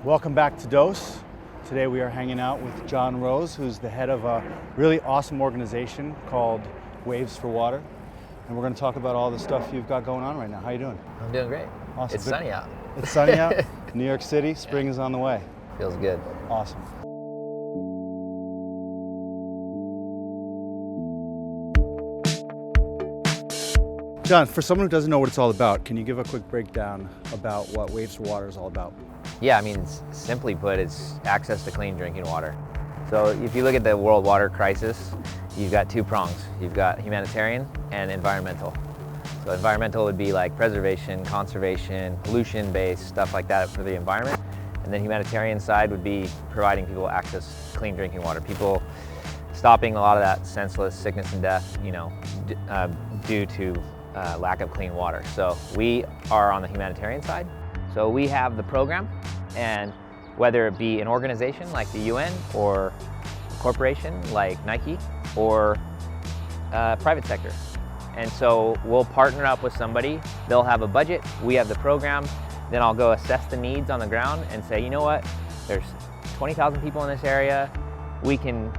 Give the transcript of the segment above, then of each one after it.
Welcome back to Dose. Today we are hanging out with John Rose, who's the head of a really awesome organization called Waves for Water. And we're going to talk about all the stuff you've got going on right now. How you doing? I'm doing great. Awesome. It's sunny out. It's sunny out. New York City, spring is on the way. Feels good. Awesome. John, for someone who doesn't know what it's all about, can you give a quick breakdown about what Waves for Water is all about? Yeah, I mean, simply put, it's access to clean drinking water. So if you look at the world water crisis, you've got two prongs. You've got humanitarian and environmental. So environmental would be like preservation, conservation, pollution-based, stuff like that for the environment. And then humanitarian side would be providing people access to clean drinking water. People stopping a lot of that senseless sickness and death, due to lack of clean water. So we are on the humanitarian side. So we have the program, and whether it be an organization like the UN or a corporation like Nike or private sector. And so we'll partner up with somebody, they'll have a budget, we have the program, then I'll go assess the needs on the ground and say, you know what, there's 20,000 people in this area, we can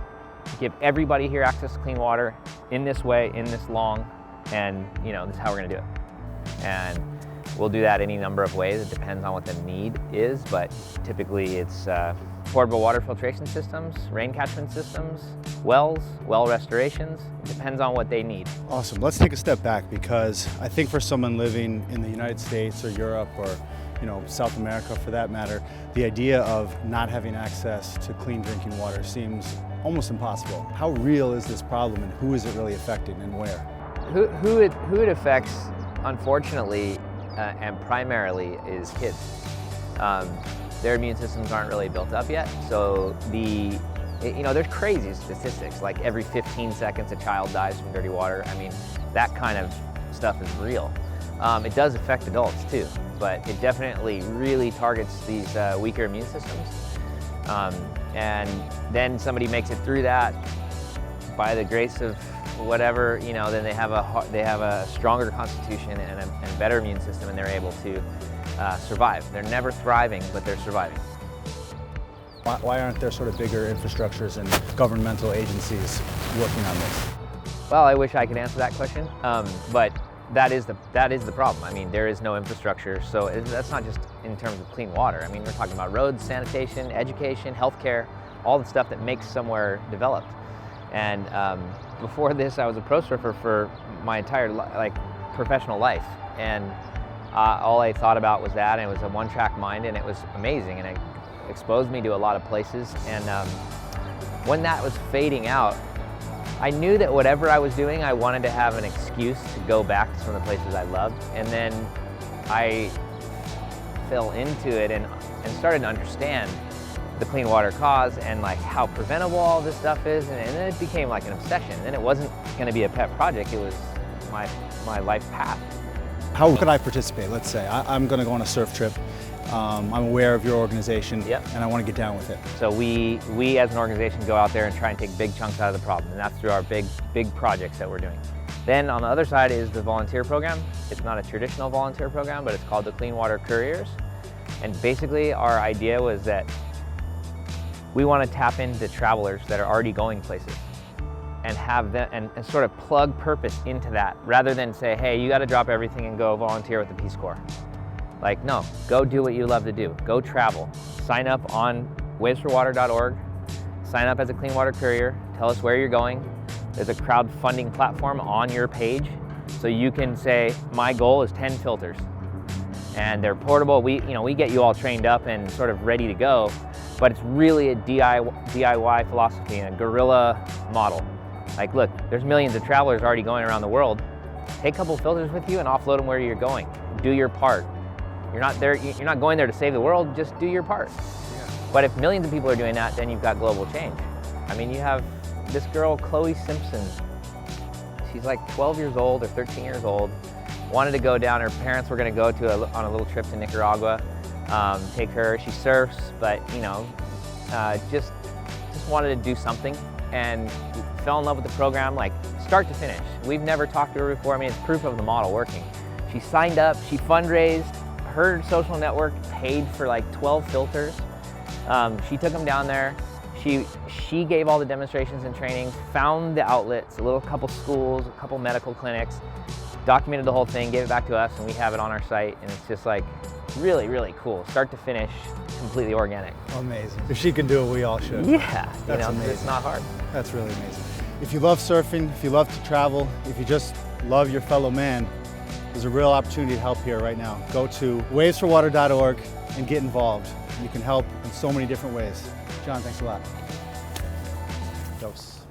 give everybody here access to clean water in this way, in this long, and this is how we're gonna do it. And we'll do that any number of ways. It depends on what the need is, but typically it's portable water filtration systems, rain catchment systems, wells, well restorations. It depends on what they need. Awesome. Let's take a step back, because I think for someone living in the United States or Europe or South America for that matter, the idea of not having access to clean drinking water seems almost impossible. How real is this problem, and who is it really affecting and where? Who it affects, unfortunately, and primarily is kids. Their immune systems aren't really built up yet, so there's crazy statistics, like every 15 seconds a child dies from dirty water. I mean, that kind of stuff is real. It does affect adults too, but it definitely really targets these weaker immune systems. And then somebody makes it through that by the grace of whatever, then they have a stronger constitution and a better immune system, and they're able to survive. They're never thriving, but they're surviving. Why aren't there sort of bigger infrastructures and governmental agencies working on this? Well, I wish I could answer that question, but that is the problem. I mean, there is no infrastructure, so that's not just in terms of clean water. I mean, we're talking about roads, sanitation, education, healthcare, all the stuff that makes somewhere developed. And before this, I was a pro surfer for my entire professional life, and all I thought about was that, and it was a one-track mind, and it was amazing, and it exposed me to a lot of places. And when that was fading out, I knew that whatever I was doing, I wanted to have an excuse to go back to some of the places I loved. And then I fell into it and started to understand the clean water cause and how preventable all this stuff is, and then it became like an obsession. Then it wasn't going to be a pet project, it was my life path. How could I participate? Let's say I'm going to go on a surf trip. I'm aware of your organization, Yep. And I want to get down with it. So we as an organization go out there and try and take big chunks out of the problem, and that's through our big projects that we're doing. Then on the other side is the volunteer program. It's not a traditional volunteer program, but it's called the Clean Water Couriers. And basically our idea was that we want to tap into travelers that are already going places and have them and sort of plug purpose into that, rather than say, hey, you got to drop everything and go volunteer with the Peace Corps. No, go do what you love to do. Go travel. Sign up on wavesforwater.org. Sign up as a Clean Water Courier. Tell us where you're going. There's a crowdfunding platform on your page, so you can say, my goal is 10 filters. And they're portable. We get you all trained up and sort of ready to go, but it's really a DIY philosophy and a guerrilla model. Look, there's millions of travelers already going around the world. Take a couple filters with you and offload them where you're going. Do your part. You're not going there to save the world, just do your part. Yeah. But if millions of people are doing that, then you've got global change. I mean, you have this girl, Chloe Simpson. She's 12 years old or 13 years old. Wanted to go down, her parents were gonna go on a little trip to Nicaragua, take her, she surfs, but just wanted to do something, and fell in love with the program, start to finish. We've never talked to her before. I mean, it's proof of the model working. She signed up, she fundraised, her social network paid for 12 filters. She took them down there. She gave all the demonstrations and trainings, found the outlets, a couple schools, a couple medical clinics, documented the whole thing, gave it back to us, and we have it on our site, and it's just like really, really cool. Start to finish, completely organic. Amazing. If she can do it, we all should. Yeah, That's amazing. It's not hard. That's really amazing. If you love surfing, if you love to travel, if you just love your fellow man, there's a real opportunity to help here right now. Go to wavesforwater.org and get involved. You can help in so many different ways. John, thanks a lot. Dose.